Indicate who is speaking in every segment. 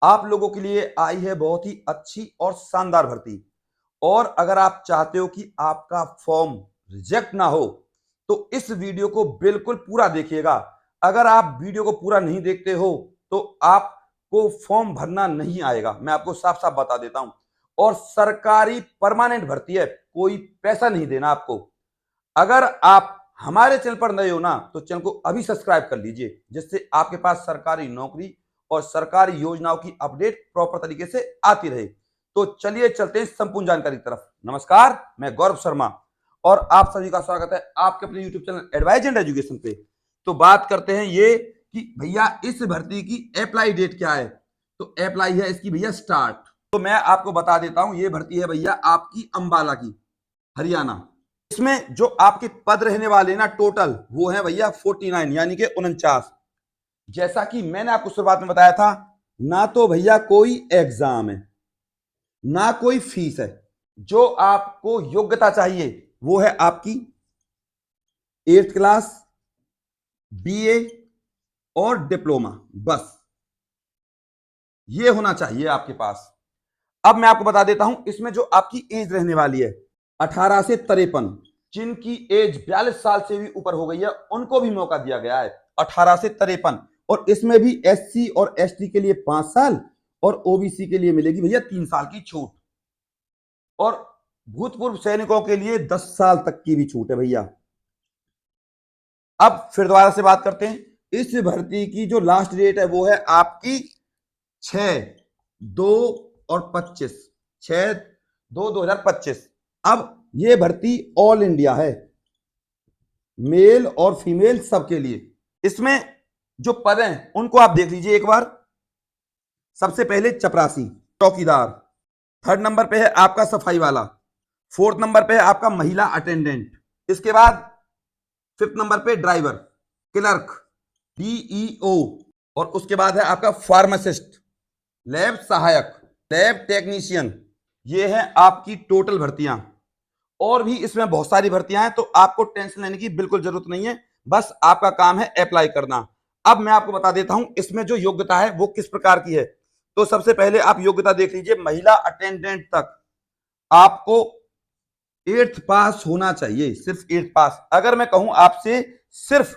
Speaker 1: आप लोगों के लिए आई है बहुत ही अच्छी और शानदार भर्ती। और अगर आप चाहते हो कि आपका फॉर्म रिजेक्ट ना हो तो इस वीडियो को बिल्कुल पूरा देखिएगा। अगर आप वीडियो को पूरा नहीं देखते हो तो आपको फॉर्म भरना नहीं आएगा, मैं आपको साफ साफ बता देता हूं। और सरकारी परमानेंट भर्ती है, कोई पैसा नहीं देना आपको। अगर आप हमारे चैनल पर नए हो ना तो चैनल को अभी सब्सक्राइब कर लीजिए, जिससे आपके पास सरकारी नौकरी और सरकारी योजनाओं की अपडेट प्रॉपर तरीके से आती रहे। तो चलिए चलते हैं संपूर्ण जानकारी की तरफ। नमस्कार, मैं गौरव शर्मा और आप सभी का स्वागत है आपके अपने YouTube channel advise and education पे। तो बात करते हैं ये कि भैया इस भर्ती की अप्लाई डेट क्या है। तो अप्लाई है इसकी भैया स्टार्ट। तो मैं आपको बता देता हूं, ये भर्ती है भैया आपकी अंबाला की, हरियाणा। इसमें जो आपके पद रहने वाले ना टोटल वो है भैया 49 यानी कि 49। जैसा कि मैंने आपको शुरुआत में बताया था, ना तो भैया कोई एग्जाम है ना कोई फीस है। जो आपको योग्यता चाहिए वो है आपकी 8th क्लास, बीए और डिप्लोमा, बस ये होना चाहिए आपके पास। अब मैं आपको बता देता हूं इसमें जो आपकी एज रहने वाली है 18 से 53, जिनकी एज 42 साल से भी ऊपर हो गई है उनको भी मौका दिया गया है 18 से 53। और इसमें भी एससी और एसटी के लिए 5 साल और ओबीसी के लिए मिलेगी भैया 3 साल की छूट। और भूतपूर्व सैनिकों के लिए 10 साल तक की भी छूट है भैया। अब फिर दोबारा से बात करते हैं, इस भर्ती की जो लास्ट डेट है वो है आपकी 6/2/25, 6/2/2025। अब ये भर्ती ऑल इंडिया है, मेल और फीमेल सबके लिए। इसमें जो पद हैं उनको आप देख लीजिए एक बार। सबसे पहले चपरासी चौकीदार, 3rd नंबर पे है आपका सफाई वाला, 4th नंबर पे है आपका महिला अटेंडेंट, इसके बाद 5th नंबर पे ड्राइवर, क्लर्क, डीईओ, और उसके बाद है आपका फार्मासिस्ट, लैब सहायक, लैब टेक्नीशियन। ये है आपकी टोटल भर्तियां। और भी इसमें बहुत सारी भर्तियां हैं, तो आपको टेंशन लेने की बिल्कुल जरूरत नहीं है, बस आपका काम है अप्लाई करना। अब मैं आपको बता देता हूं इसमें जो योग्यता है वो किस प्रकार की है। तो सबसे पहले आप योग्यता देख लीजिए, महिला अटेंडेंट तक आपको 8th पास होना चाहिए, सिर्फ 8th पास। अगर मैं कहूं आपसे सिर्फ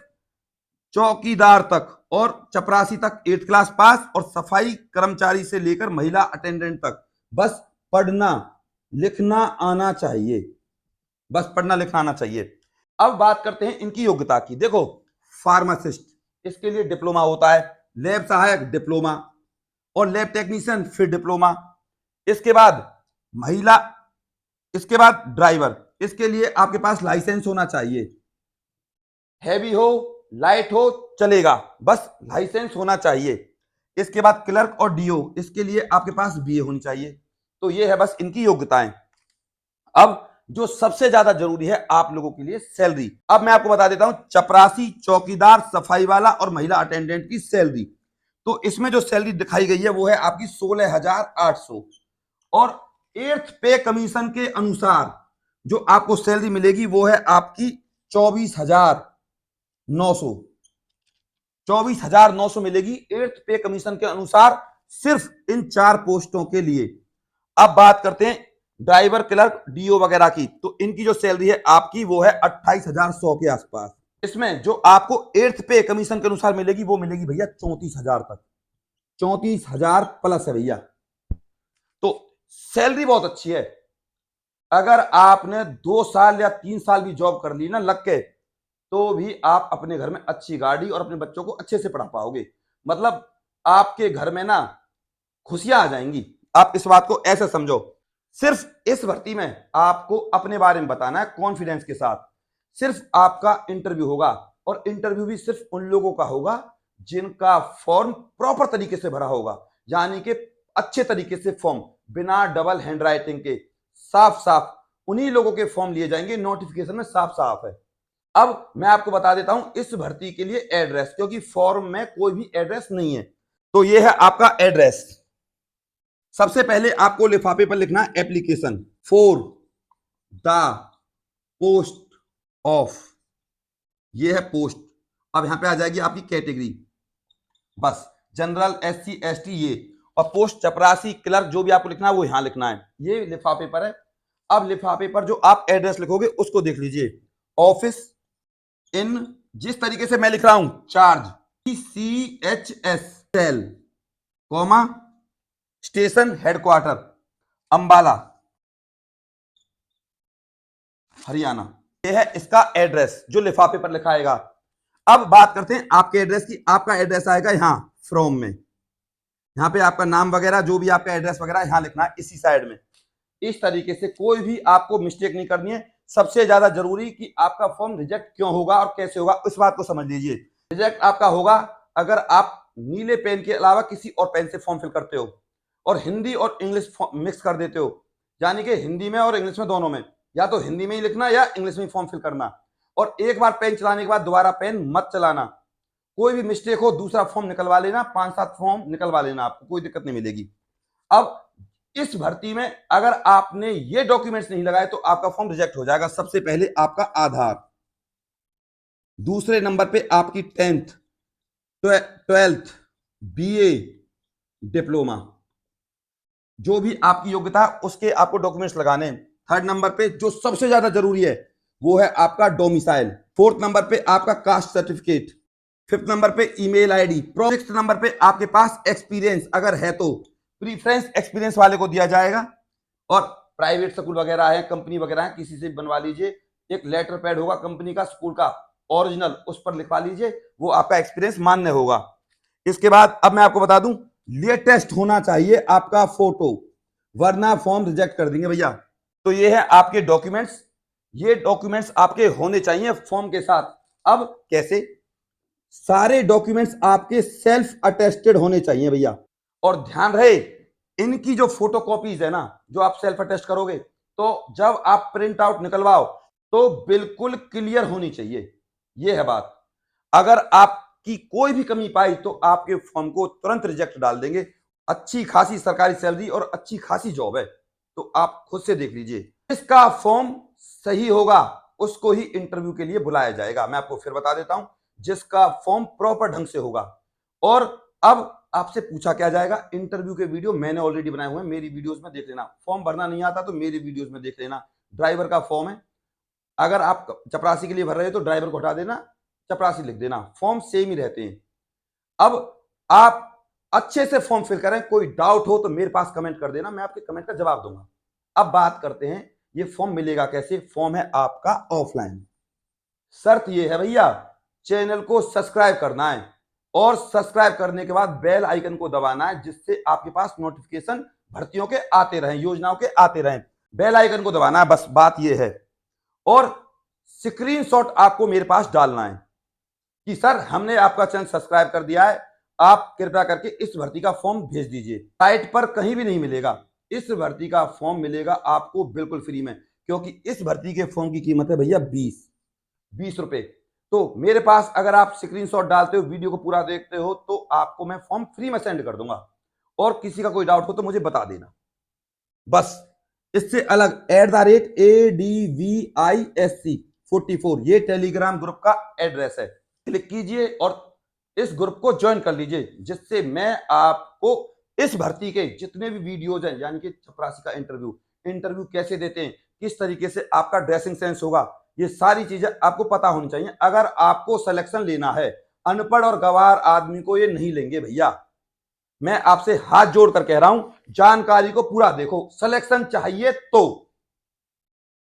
Speaker 1: चौकीदार तक और चपरासी तक 8th क्लास पास, और सफाई कर्मचारी से लेकर महिला अटेंडेंट तक बस पढ़ना लिखना आना चाहिए, बस पढ़ना लिखना आना चाहिए। अब बात करते हैं इनकी योग्यता की। देखो, फार्मासिस्ट इसके लिए डिप्लोमा होता है, लैब सहायक डिप्लोमा, और लैब टेक्नीशियन फिर डिप्लोमा। इसके बाद महिला, इसके बाद ड्राइवर, इसके लिए आपके पास लाइसेंस होना चाहिए, हैवी हो लाइट हो चलेगा, बस लाइसेंस होना चाहिए। इसके बाद क्लर्क और डीओ, इसके लिए आपके पास बीए होनी चाहिए। तो ये है बस इनकी योग्यताएं। अब जो सबसे ज्यादा जरूरी है आप लोगों के लिए, सैलरी। अब मैं आपको बता देता हूं चपरासी, चौकीदार, सफाई वाला और महिला अटेंडेंट की सैलरी। तो इसमें जो सैलरी दिखाई गई है वो है आपकी 16,800। और 8th पे कमीशन के अनुसार जो आपको सैलरी मिलेगी वो है आपकी 24,900, 24,900 मिलेगी 8th पे कमीशन के अनुसार, सिर्फ इन 4 पोस्टों के लिए। अब बात करते हैं ड्राइवर, क्लर्क, डीओ वगैरह की। तो इनकी जो सैलरी है आपकी वो है 28,100 के आसपास। इसमें जो आपको 8th पे कमीशन के अनुसार मिलेगी वो मिलेगी भैया 34,000 तक, 34,000 प्लस है भैया। तो सैलरी बहुत अच्छी है। अगर आपने 2 साल या 3 साल भी जॉब कर ली ना लग के, तो भी आप अपने घर में अच्छी गाड़ी और अपने बच्चों को अच्छे से पढ़ा पाओगे। मतलब आपके घर में ना खुशियां आ जाएंगी। आप इस बात को ऐसे समझो। सिर्फ इस भर्ती में आपको अपने बारे में बताना है कॉन्फिडेंस के साथ। सिर्फ आपका इंटरव्यू होगा, और इंटरव्यू भी सिर्फ उन लोगों का होगा जिनका फॉर्म प्रॉपर तरीके से भरा होगा, यानी कि अच्छे तरीके से फॉर्म, बिना डबल हैंड राइटिंग के, साफ साफ उन्हीं लोगों के फॉर्म लिए जाएंगे। नोटिफिकेशन में साफ साफ है। अब मैं आपको बता देता हूं इस भर्ती के लिए एड्रेस, क्योंकि फॉर्म में कोई भी एड्रेस नहीं है। तो ये है आपका एड्रेस। सबसे पहले आपको लिफाफे पर लिखना application for the post of, ये है पोस्ट। अब यहां पे आ जाएगी आपकी कैटेगरी, बस जनरल, एससी, एसटी, ये। और पोस्ट चपरासी क्लर्क जो भी आपको लिखना है वो यहां लिखना है। ये लिफाफे पर है। अब लिफाफे पर जो आप एड्रेस लिखोगे उसको देख लीजिए, ऑफिस इन, जिस तरीके से मैं लिख रहा हूं, charge CHS cell, comma station headquarters Ambala Haryana. ये है इसका एड्रेस जो लिफाफे पर लिखाएगा। अब बात करते हैं आपके एड्रेस की। आपका एड्रेस आएगा यहां फ्रॉम में, यहां पे आपका नाम वगैरह जो भी आपका एड्रेस वगैरह यहां लिखना है इसी साइड में। इस तरीके से कोई भी आपको मिस्टेक नहीं करनी है। सबसे ज्यादा जरूरी कि आपका फॉर्म रिजेक्ट क्यों होगा और कैसे होगा इस बात को समझ लीजिए। रिजेक्ट आपका होगा अगर आप नीले पेन के अलावा किसी और पेन से फॉर्म फिल करते हो और हिंदी और इंग्लिश मिक्स कर देते हो, यानी कि हिंदी में और इंग्लिश में दोनों में, या तो हिंदी में ही लिखना या इंग्लिश में फॉर्म फिल करना। और एक बार पेन चलाने के बाद दोबारा पेन मत चलाना। कोई भी मिस्टेक हो दूसरा फॉर्म निकलवा लेना, 5-7 फॉर्म निकलवा लेना, आपको कोई दिक्कत नहीं मिलेगी। अब इस भर्ती में अगर आपने ये डॉक्यूमेंट्स नहीं लगाए तो आपका फॉर्म रिजेक्ट हो जाएगा। सबसे पहले आपका आधार, दूसरे नंबर पे आपकी 10th 12th BA डिप्लोमा, जो भी आपकी योग्यता उसके आपको डॉक्यूमेंट्स लगाने हैं। थर्ड नंबर पे जो सबसे ज्यादा जरूरी है वो है आपका डोमिसाइल। फोर्थ नंबर पे आपका कास्ट सर्टिफिकेट। फिफ्थ नंबर पे ईमेल आईडी। सिक्स्थ नंबर पे आपके पास एक्सपीरियंस अगर है तो प्रीफरेंस एक्सपीरियंस वाले को दिया जाएगा। और प्राइवेट स्कूल वगैरह है, कंपनी वगैरह है, किसी से बनवा लीजिए। एक लेटर पैड होगा कंपनी का, स्कूल का ओरिजिनल, उस पर लिखवा लीजिए, वो आपका एक्सपीरियंस मान्य होगा। इसके बाद अब मैं आपको बता दूं, लेटेस्ट होना चाहिए आपका फोटो, वरना फॉर्म रिजेक्ट कर देंगे भैया। तो ये है आपके डॉक्यूमेंट्स, ये डॉक्यूमेंट्स आपके होने चाहिए फॉर्म के साथ। अब कैसे? सारे डॉक्यूमेंट्स आपके सेल्फ अटेस्टेड होने चाहिए भैया। और ध्यान रहे, इनकी जो फोटो कॉपीज है ना, जो आप सेल्फ अटेस्ट करोगे, तो जब आप प्रिंट आउट निकलवाओ तो बिल्कुल क्लियर होनी चाहिए। यह है बात। अगर आपकी कोई भी कमी पाई तो आपके फॉर्म को तुरंत रिजेक्ट डाल देंगे। अच्छी खासी सरकारी सैलरी और अच्छी खासी जॉब है, तो आप खुद से देख लीजिए। इसका फॉर्म सही होगा उसको ही इंटरव्यू के लिए बुलाया जाएगा। मैं आपको फिर बता देता हूं, जिसका फॉर्म प्रॉपर ढंग से होगा। और अब आपसे पूछा क्या जाएगा, इंटरव्यू के वीडियो मैंने ऑलरेडी बनाए हुए हैं, मेरी वीडियोस में देख लेना। फॉर्म भरना नहीं आता तो मेरी वीडियोस में देख लेना। ड्राइवर का फॉर्म है, अगर आप चपरासी के लिए भर रहे हो तो ड्राइवर को हटा देना, चपरासी लिख देना, फॉर्म सेम ही रहते हैं। अब आप अच्छे से फॉर्म फिल करें। कोई डाउट हो तो मेरे पास कमेंट कर देना, मैं आपके कमेंट का जवाब दूंगा। अब बात करते हैं ये फॉर्म मिलेगा कैसे। फॉर्म है आपका ऑफलाइन। शर्त ये है भैया, चैनल को सब्सक्राइब करना है और सब्सक्राइब करने के बाद बेल आइकन को दबाना है, जिससे आपके पास नोटिफिकेशन भर्तियों के आते रहें, योजनाओं के आते रहें। बेल आइकन को दबाना है, बस बात यह है। और स्क्रीनशॉट आपको मेरे पास डालना है कि सर हमने आपका चैनल सब्सक्राइब कर दिया है, आप कृपया करके इस भर्ती का फॉर्म भेज दीजिए। साइट पर कहीं भी नहीं मिलेगा। इस भर्ती का फॉर्म मिलेगा आपको बिल्कुल फ्री में, क्योंकि इस भर्ती के फॉर्म की कीमत है भैया 20 रुपए। तो मेरे पास अगर आप स्क्रीनशॉट डालते हो, वीडियो को पूरा देखते हो, तो आपको मैं फॉर्म फ्री में सेंड कर दूंगा। और किसी का कोई डाउट हो तो मुझे बता देना। बस इससे अलग @ADVISC44 ये टेलीग्राम ग्रुप का एड्रेस है। क्लिक कीजिए और इस ग्रुप को ज्वाइन कर लीजिए, जिससे मैं आपको इस भर्ती के जितने भी वीडियोज हैं, यानी कि चपरासी का इंटरव्यू कैसे देते हैं, किस तरीके से आपका ड्रेसिंग सेंस होगा, ये सारी चीजें आपको पता होनी चाहिए। अगर आपको सिलेक्शन लेना है, अनपढ़ और गवार आदमी को ये नहीं लेंगे भैया। मैं आपसे हाथ जोड़कर कह रहा हूं, जानकारी को पूरा देखो। सिलेक्शन चाहिए तो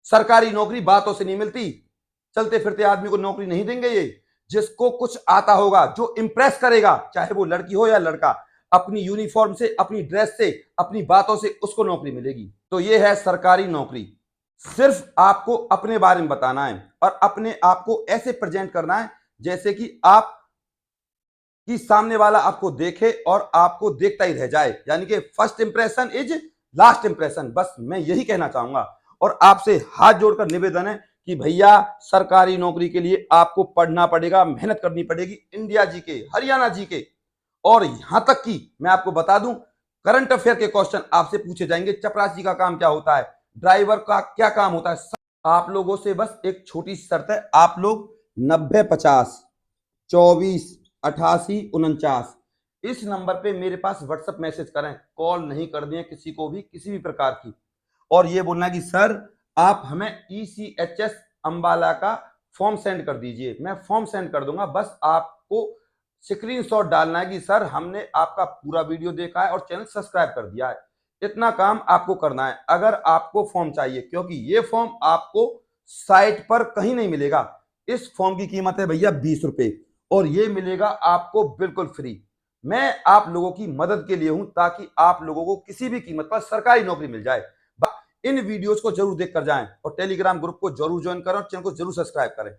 Speaker 1: सरकारी नौकरी बातों से नहीं मिलती, चलते फिरते आदमी को नौकरी नहीं देंगे। ये जिसको कुछ आता होगा, जो इंप्रेस करेगा, चाहे वो लड़की हो या लड़का, अपनी यूनिफॉर्म से, अपनी ड्रेस से, अपनी बातों से उसको नौकरी मिलेगी। तो ये है सरकारी नौकरी। सिर्फ आपको अपने बारे में बताना है और अपने आप को ऐसे प्रेजेंट करना है जैसे कि आप कि सामने वाला आपको देखे और आपको देखता ही रह जाए, यानी कि first impression is last impression. बस मैं यही कहना चाहूंगा। और आपसे हाथ जोड़कर निवेदन है कि भैया सरकारी नौकरी के लिए आपको पढ़ना पड़ेगा, मेहनत करनी पड़ेगी। इंडिया जीके, हरियाणा जीके, और यहां तक कि मैं आपको बता दूं, करंट अफेयर के क्वेश्चन आपसे पूछे जाएंगे। चपरासी का काम क्या होता है, ड्राइवर का क्या काम होता है। आप लोगों से बस एक छोटी सी शर्त है, आप लोग 90 50 24 88 49 इस नंबर पे मेरे पास व्हाट्सएप मैसेज करें, कॉल नहीं कर दें किसी को भी किसी भी प्रकार की। और ये बोलना है कि सर आप हमें ECHS अंबाला का फॉर्म सेंड कर दीजिए, मैं फॉर्म सेंड कर दूंगा। बस आपको स्क्रीनशॉट डालना है कि सर हमने आपका पूरा वीडियो देखा है और चैनल सब्सक्राइब कर दिया है। इतना काम आपको करना है अगर आपको फॉर्म चाहिए, क्योंकि ये फॉर्म आपको साइट पर कहीं नहीं मिलेगा। इस फॉर्म की कीमत है भैया 20 रुपए और ये मिलेगा आपको बिल्कुल फ्री। मैं आप लोगों की मदद के लिए हूं ताकि आप लोगों को किसी भी कीमत पर सरकारी नौकरी मिल जाए। इन वीडियोस को जरूर देखकर जाएं और टेलीग्राम ग्रुप को जरूर ज्वाइन करें और चैनल को जरूर सब्सक्राइब करें।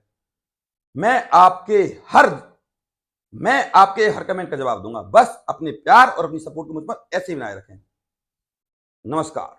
Speaker 1: मैं आपके हर कमेंट का जवाब दूंगा। बस अपने प्यार और अपनी सपोर्ट को मुझ पर ऐसे ही बनाए रखें। नमस्कार।